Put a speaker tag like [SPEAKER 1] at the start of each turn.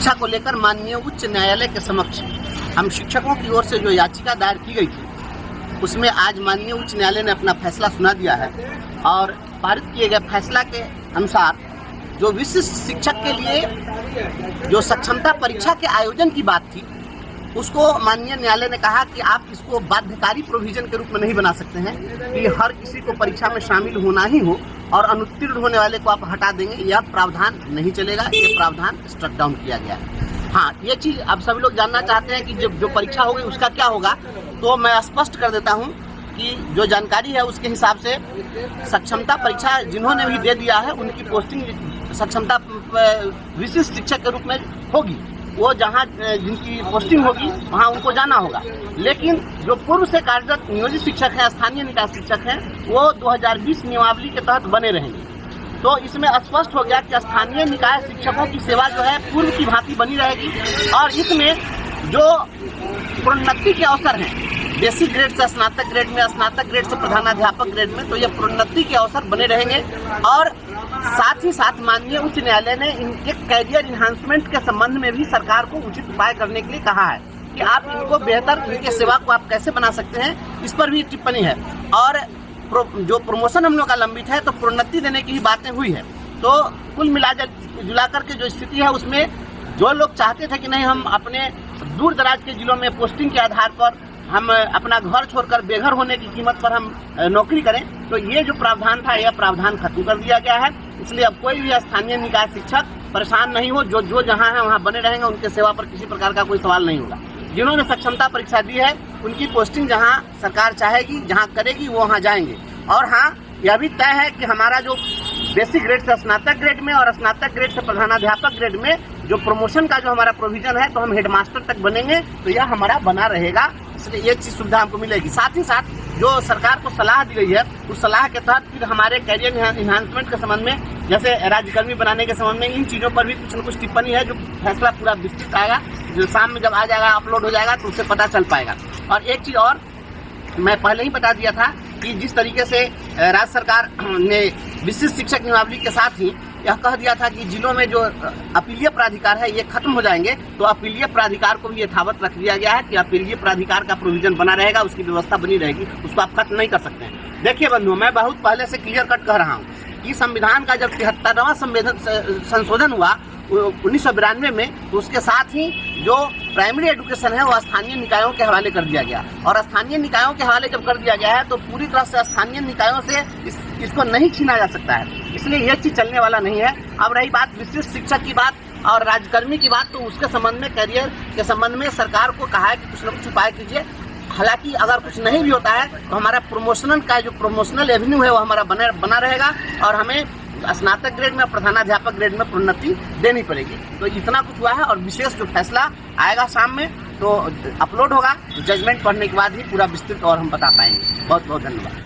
[SPEAKER 1] शिक्षा को लेकर माननीय उच्च न्यायालय के समक्ष हम शिक्षकों की ओर से जो याचिका दायर की गई थी उसमें आज माननीय उच्च न्यायालय ने अपना फैसला सुना दिया है और पारित किए गए फैसला के अनुसार जो विशिष्ट शिक्षक के लिए जो सक्षमता परीक्षा के आयोजन की बात थी उसको माननीय न्यायालय ने कहा कि आप इसको बाध्यकारी प्रोविजन के रूप में नहीं बना सकते हैं कि हर किसी को परीक्षा में शामिल होना ही हो और अनुत्तीर्ण होने वाले को आप हटा देंगे, यह प्रावधान नहीं चलेगा। ये प्रावधान स्ट्रक डाउन किया गया है। हाँ, ये चीज़ अब सभी लोग जानना चाहते हैं कि जो परीक्षा होगी उसका क्या होगा, तो मैं स्पष्ट कर देता हूँ कि जो जानकारी है उसके हिसाब से सक्षमता परीक्षा जिन्होंने भी दे दिया है उनकी पोस्टिंग सक्षमता विशिष्ट शिक्षक के रूप में होगी। वो जहाँ जिनकी पोस्टिंग होगी वहाँ उनको जाना होगा, लेकिन जो पूर्व से कार्यरत नियोजित शिक्षक हैं, स्थानीय निकाय शिक्षक हैं, वो 2020 नियमावली के तहत बने रहेंगे। तो इसमें स्पष्ट हो गया कि स्थानीय निकाय शिक्षकों की सेवा जो है पूर्व की भांति बनी रहेगी और इसमें जो प्रोन्नति के अवसर हैं बेसिक ग्रेड से स्नातक ग्रेड में, स्नातक ग्रेड से प्रधानाध्यापक ग्रेड में, तो ये प्रोन्नति के अवसर बने रहेंगे। और साथ ही साथ माननीय उच्च न्यायालय ने इनके कैरियर इन्हांसमेंट के संबंध में भी सरकार को उचित उपाय करने के लिए कहा है कि आप इनको बेहतर, इनके सेवा को आप कैसे बना सकते हैं, इस पर भी टिप्पणी है। और जो प्रमोशन हम लोग का लंबित है तो प्रोन्नति देने की ही बातें हुई है। तो कुल जुला करके जो स्थिति है उसमें जो लोग चाहते थे कि नहीं हम अपने दूर दराज के जिलों में पोस्टिंग के आधार पर हम अपना घर छोड़कर बेघर होने की कीमत पर हम नौकरी करें, तो ये जो प्रावधान था यह प्रावधान खत्म कर दिया गया है। इसलिए अब कोई भी स्थानीय निकाय शिक्षक परेशान नहीं हो, जो जहां है वहां बने रहेंगे, उनके सेवा पर किसी प्रकार का कोई सवाल नहीं होगा। जिन्होंने सक्षमता परीक्षा दी है उनकी पोस्टिंग जहां सरकार चाहेगी, जहां करेगी, वो वहां जाएंगे। और हाँ, यह भी तय है कि हमारा जो बेसिक ग्रेड से स्नातक ग्रेड में और स्नातक ग्रेड से प्रधानाध्यापक ग्रेड में जो प्रमोशन का जो हमारा प्रोविजन है, तो हम हेडमास्टर तक बनेंगे, तो यह हमारा बना रहेगा। इसलिए ये चीज सुविधा हमको मिलेगी। साथ ही साथ जो सरकार को सलाह दी गई है उस सलाह के तहत फिर हमारे कैरियर इन्हांसमेंट के संबंध में, जैसे राज्यकर्मी बनाने के संबंध में, इन चीज़ों पर भी कुछ न कुछ टिप्पणी है। जो फैसला पूरा विस्तृत आएगा, जो शाम में जब आ जाएगा, अपलोड हो जाएगा, तो उससे पता चल पाएगा। और एक चीज़ और मैं पहले ही बता दिया था कि जिस तरीके से राज्य सरकार ने विशिष्ट शिक्षक नियमावली के साथ ही यह कह दिया था कि जिलों में जो अपीलीय प्राधिकार है ये खत्म हो जाएंगे, तो अपीलीय प्राधिकार को भी यथावत रख दिया गया है कि अपीलीय प्राधिकार का प्रोविजन बना रहेगा, उसकी व्यवस्था बनी रहेगी, उसको आप खत्म नहीं कर सकते हैं। देखिए बंधुओं, मैं बहुत पहले से क्लियर कट कह रहा हूँ कि संविधान का जब 73वां संशोधन हुआ 1992 में, तो उसके साथ ही जो प्राइमरी एजुकेशन है वो स्थानीय निकायों के हवाले कर दिया गया। और स्थानीय निकायों के हवाले जब कर दिया गया है तो पूरी तरह से स्थानीय निकायों से इसको नहीं छीना जा सकता है। इसलिए यह चीज चलने वाला नहीं है। अब रही बात विशिष्ट शिक्षक की बात और राज्यकर्मी की बात, तो उसके संबंध में, कैरियर के संबंध में सरकार को कहा है कि कुछ न कुछ उपाय कीजिए। हालांकि अगर कुछ नहीं भी होता है तो हमारा प्रमोशनल एवेन्यू है वो हमारा बना रहेगा और हमें स्नातक ग्रेड में, प्रधानाध्यापक ग्रेड में प्रोन्नति देनी पड़ेगी। तो इतना कुछ हुआ है और विशेष जो फैसला आएगा शाम में तो अपलोड होगा, तो जजमेंट पढ़ने के बाद ही पूरा विस्तृत और हम बता पाएंगे। बहुत बहुत धन्यवाद।